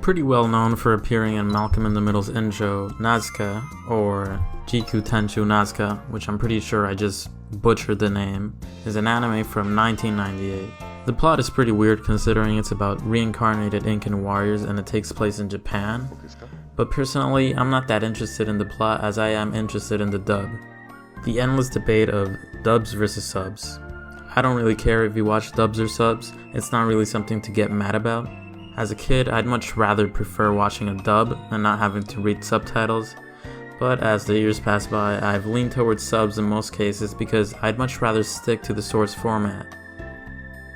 pretty well known for appearing in Malcolm in the Middle's intro, Nazca, or Jiku Tenchu Nazca, which I'm pretty sure I just butchered the name, is an anime from 1998. The plot is pretty weird considering it's about reincarnated Incan warriors and it takes place in Japan, but personally I'm not that interested in the plot as I am interested in the dub. The endless debate of dubs versus subs. I don't really care if you watch dubs or subs, it's not really something to get mad about. As a kid, I'd much rather prefer watching a dub and not having to read subtitles, but as the years pass by, I've leaned towards subs in most cases because I'd much rather stick to the source format.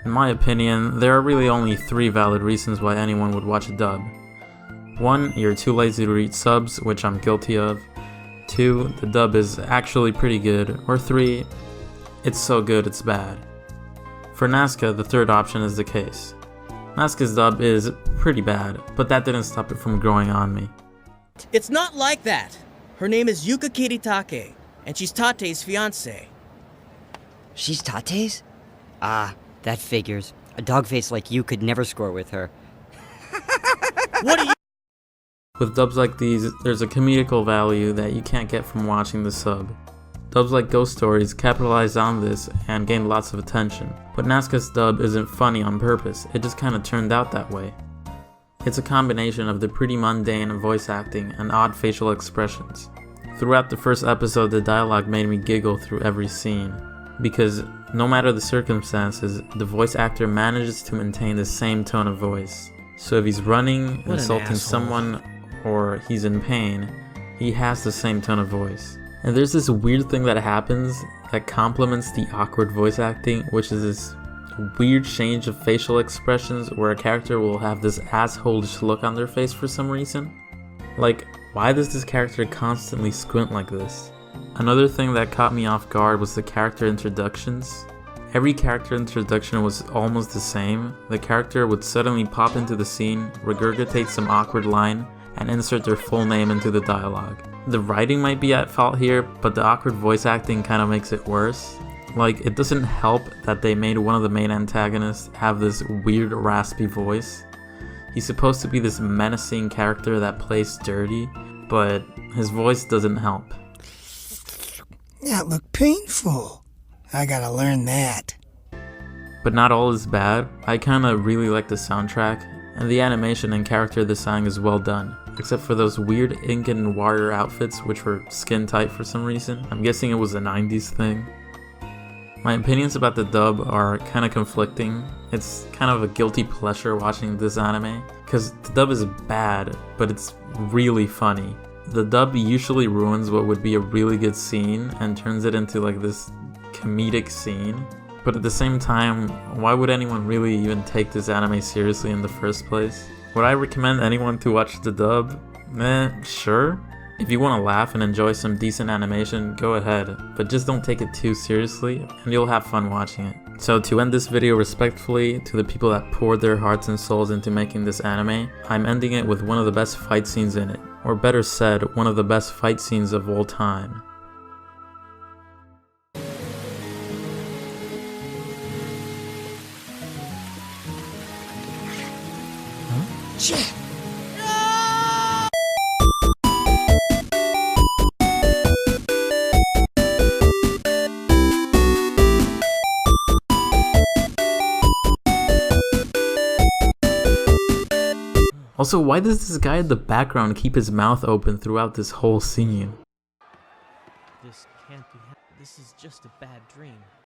In my opinion, there are really only 3 valid reasons why anyone would watch a dub. 1, you're too lazy to read subs, which I'm guilty of. 2, the dub is actually pretty good. Or 3, it's so good it's bad. For Nazca, the third option is the case. Nazca's dub is pretty bad, but that didn't stop it from growing on me. It's not like that! Her name is Yuka Kiritake, and she's Tate's fiancée. She's Tate's? Ah, that figures. A dogface like you could never score with her. What are you— With dubs like these, there's a comedical value that you can't get from watching the sub. Dubs like Ghost Stories capitalized on this and gained lots of attention, but Nazca's dub isn't funny on purpose, it just kinda turned out that way. It's a combination of the pretty mundane voice acting and odd facial expressions. Throughout the first episode, the dialogue made me giggle through every scene, because no matter the circumstances, the voice actor manages to maintain the same tone of voice. So if he's running, insulting someone, or he's in pain, he has the same tone of voice. And there's this weird thing that happens that complements the awkward voice acting, which is this weird change of facial expressions where a character will have this asshole-ish look on their face for some reason. Like, why does this character constantly squint like this? Another thing that caught me off guard was the character introductions. Every character introduction was almost the same. The character would suddenly pop into the scene, regurgitate some awkward line, and insert their full name into the dialogue. The writing might be at fault here, but the awkward voice acting kinda makes it worse. Like, it doesn't help that they made one of the main antagonists have this weird raspy voice. He's supposed to be this menacing character that plays dirty, but his voice doesn't help. That looked painful. I gotta learn that. But not all is bad. I kinda really like the soundtrack, and the animation and character design is well done. Except for those weird Incan warrior outfits which were skin tight for some reason. I'm guessing it was a 90s thing. My opinions about the dub are kinda conflicting. It's kind of a guilty pleasure watching this anime, cause the dub is bad, but it's really funny. The dub usually ruins what would be a really good scene and turns it into like this comedic scene. But at the same time, why would anyone really even take this anime seriously in the first place? Would I recommend anyone to watch the dub? Sure. If you want to laugh and enjoy some decent animation, go ahead, but just don't take it too seriously and you'll have fun watching it. So to end this video respectfully to the people that poured their hearts and souls into making this anime, I'm ending it with one of the best fight scenes in it, or better said, one of the best fight scenes of all time. Shit! Also, why does this guy in the background keep his mouth open throughout this whole scene? This can't be This is just a bad dream.